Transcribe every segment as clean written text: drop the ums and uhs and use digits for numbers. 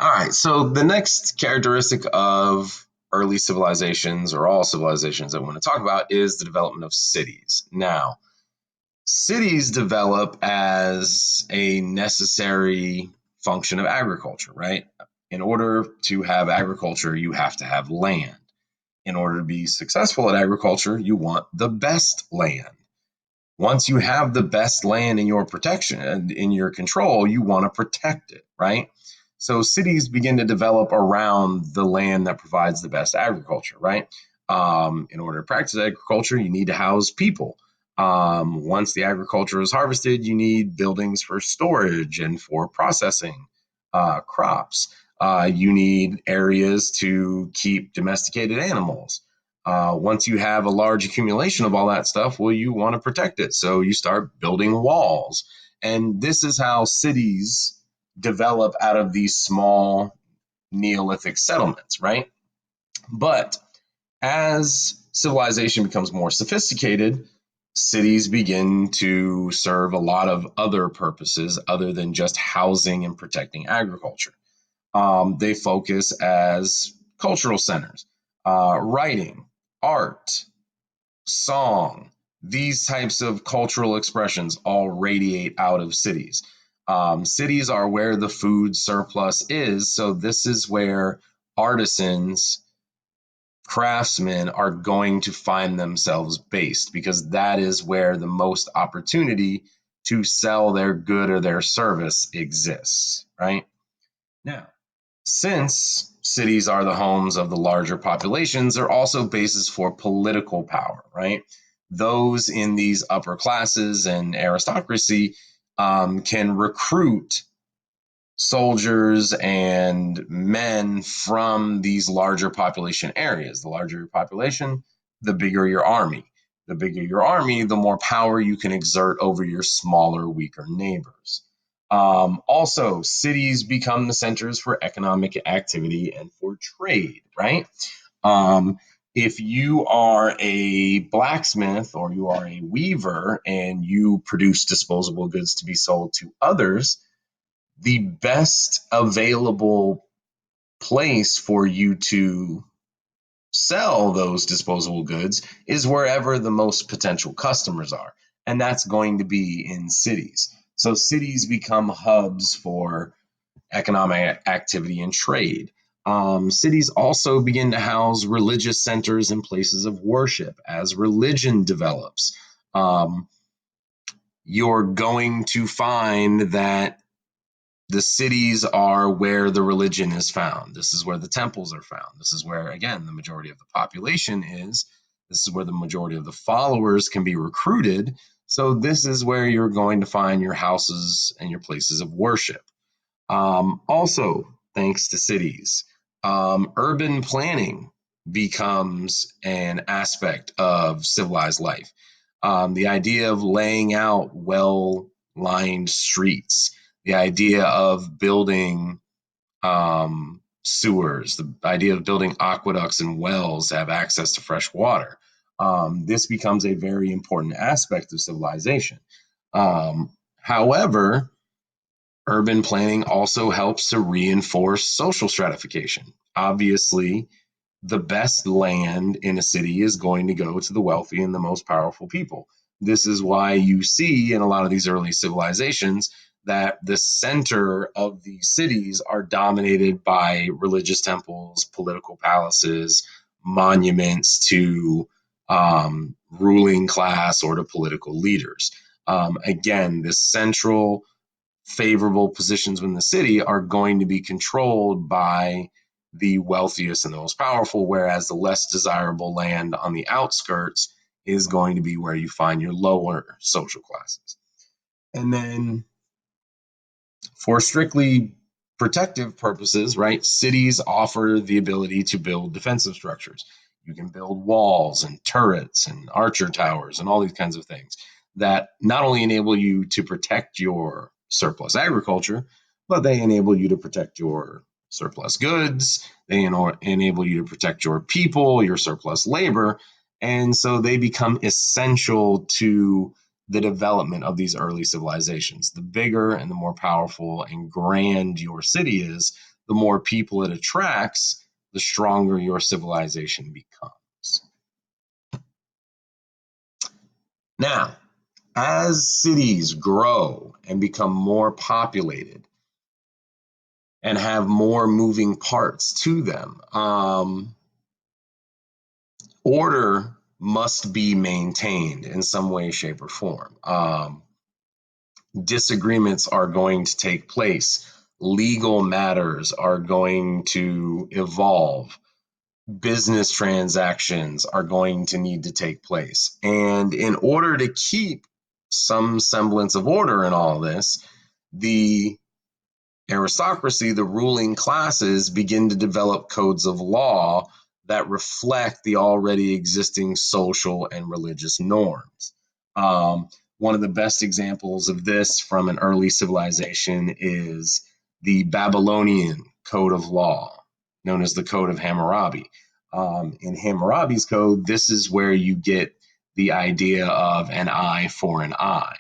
All right. So the next characteristic of early civilizations or all civilizations that we want to talk about is the development of cities. Now, cities develop as a necessary function of agriculture, right? In order to have agriculture, you have to have land. In order to be successful at agriculture, you want the best land. Once you have the best land in your protection and in your control, you want to protect it, right? So cities begin to develop around the land that provides the best agriculture, right? In order to practice agriculture, you need to house people. Once the agriculture is harvested, you need buildings for storage and for processing crops. You need areas to keep domesticated animals. Once you have a large accumulation of all that stuff, well, you want to protect it. So you start building walls. And this is how cities develop out of these small Neolithic settlements, right? But as civilization becomes more sophisticated, cities begin to serve a lot of other purposes other than just housing and protecting agriculture. They focus as cultural centers, writing, art, song, these types of cultural expressions all radiate out of cities. Cities are where the food surplus is. So, this is where artisans, craftsmen are going to find themselves based because that is where the most opportunity to sell their good or their service exists, right? Now, since cities are the homes of the larger populations, they're also bases for political power, right? Those in these upper classes and aristocracy can recruit soldiers and men from these larger population areas. The larger your population, the bigger your army. The bigger your army, the more power you can exert over your smaller, weaker neighbors. Also, cities become the centers for economic activity and for trade, right? Um, if you are a blacksmith or you are a weaver and you produce disposable goods to be sold to others, the best available place for you to sell those disposable goods is wherever the most potential customers are. And that's going to be in cities. So cities become hubs for economic activity and trade. Cities also begin to house religious centers and places of worship as religion develops. Um, you're going to find that the cities are where the religion is found. This is where the temples are found. This is where, again, the majority of the population is. This is where the majority of the followers can be recruited. So, this is where you're going to find your houses and your places of worship. Also, thanks to cities, urban planning becomes an aspect of civilized life. The idea of laying out well lined streets, the idea of building sewers, the idea of building aqueducts and wells to have access to fresh water. This becomes a very important aspect of civilization. However, urban planning also helps to reinforce social stratification. Obviously, the best land in a city is going to go to the wealthy and the most powerful people. This is why you see in a lot of these early civilizations that the center of these cities are dominated by religious temples, political palaces, monuments to ruling class or to political leaders. Again, the central favorable positions within the city are going to be controlled by the wealthiest and the most powerful, whereas the less desirable land on the outskirts is going to be where you find your lower social classes. And then for strictly protective purposes, right, cities offer the ability to build defensive structures. You can build walls and turrets and archer towers and all these kinds of things that not only enable you to protect your surplus agriculture, but they enable you to protect your surplus goods. They enable you to protect your people, your surplus labor. And so they become essential to the development of these early civilizations. The bigger and the more powerful and grand your city is, the more people it attracts, the stronger your civilization becomes. Now, as cities grow and become more populated and have more moving parts to them, order must be maintained in some way, shape, or form. Disagreements are going to take place. Legal matters are going to evolve. Business transactions are going to need to take place. And in order to keep some semblance of order in all this, the aristocracy, the ruling classes, begin to develop codes of law that reflect the already existing social and religious norms. One of the best examples of this from an early civilization is the Babylonian code of law, known as the Code of Hammurabi. In Hammurabi's code, this is where you get the idea of an eye for an eye.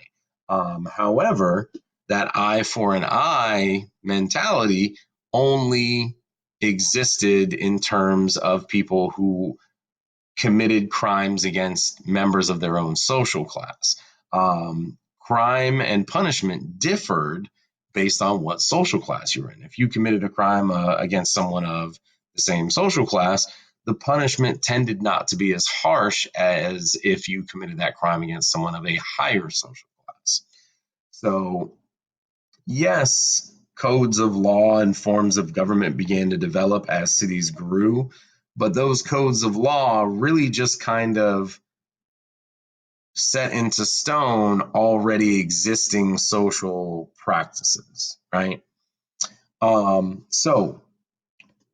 However, that eye for an eye mentality only existed in terms of people who committed crimes against members of their own social class. Crime and punishment differed based on what social class you were in. If you committed a crime against someone of the same social class, the punishment tended not to be as harsh as if you committed that crime against someone of a higher social class. So, yes, codes of law and forms of government began to develop as cities grew, but those codes of law really just kind of set into stone already existing social practices, right? So,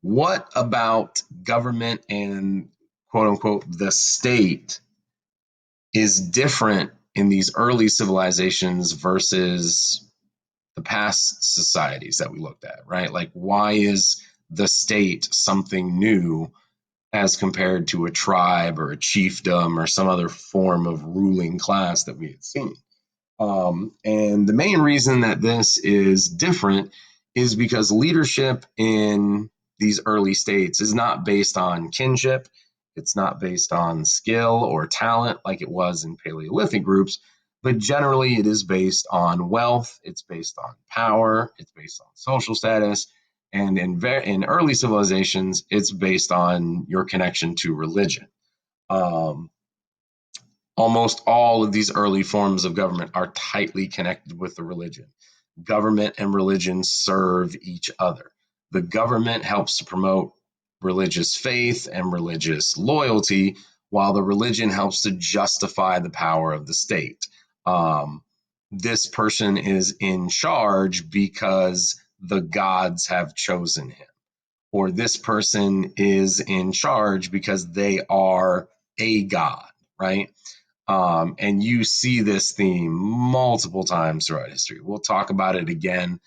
what about government and quote unquote the state is different in these early civilizations versus the past societies that we looked at, right? Like, why is the state something new as compared to a tribe or a chiefdom or some other form of ruling class that we had seen? And the main reason that this is different is because leadership in these early states is not based on kinship. It's not based on skill or talent like it was in Paleolithic groups, but generally it is based on wealth, it's based on power, it's based on social status, and in early civilizations, it's based on your connection to religion. Um, Almost all of these early forms of government are tightly connected with the religion. Government and religion serve each other. The government helps to promote religious faith and religious loyalty, while the religion helps to justify the power of the state. This person is in charge because the gods have chosen him, or this person is in charge because they are a god, right? And you see this theme multiple times throughout history. We'll talk about it again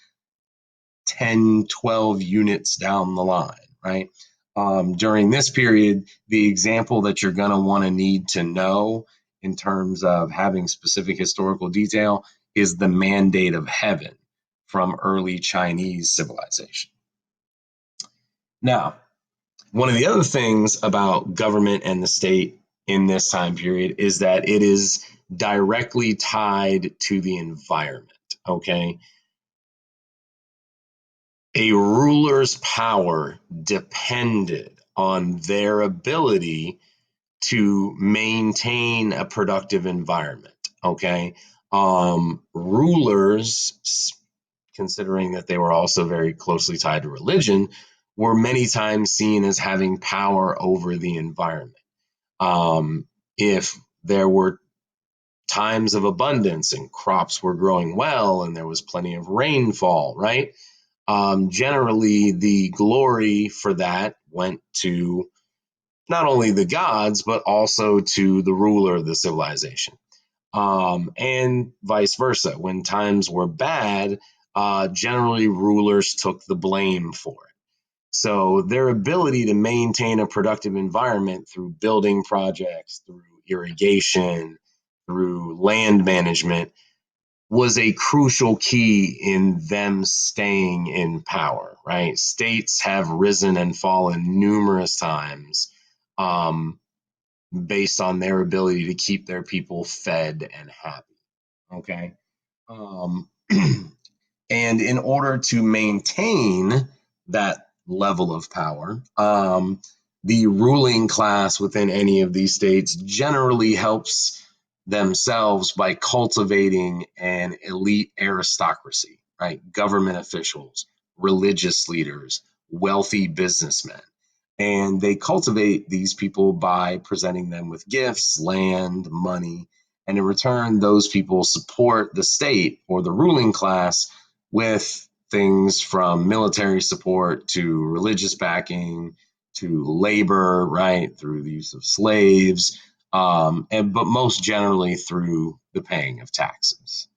10, 12 units down the line, right? During this period, the example that you're going to want to need to know in terms of having specific historical detail is the Mandate of Heaven from early Chinese civilization. Now, one of the other things about government and the state in this time period is that it is directly tied to the environment, okay? A ruler's power depended on their ability to maintain a productive environment, okay? Rulers, considering that they were also very closely tied to religion, were many times seen as having power over the environment. If there were times of abundance and crops were growing well and there was plenty of rainfall, right? Generally, the glory for that went to not only the gods, but also to the ruler of the civilization. And vice versa. When times were bad, generally rulers took the blame for it. So their ability to maintain a productive environment through building projects, through irrigation, through land management was a crucial key in them staying in power, right? States have risen and fallen numerous times um, based on their ability to keep their people fed and happy. Okay. Um, and in order to maintain that level of power, the ruling class within any of these states generally helps themselves by cultivating an elite aristocracy, right? Government officials, religious leaders, wealthy businessmen. And they cultivate these people by presenting them with gifts, land, money. And in return, those people support the state or the ruling class with things from military support to religious backing to labor, right, through the use of slaves, but most generally through the paying of taxes.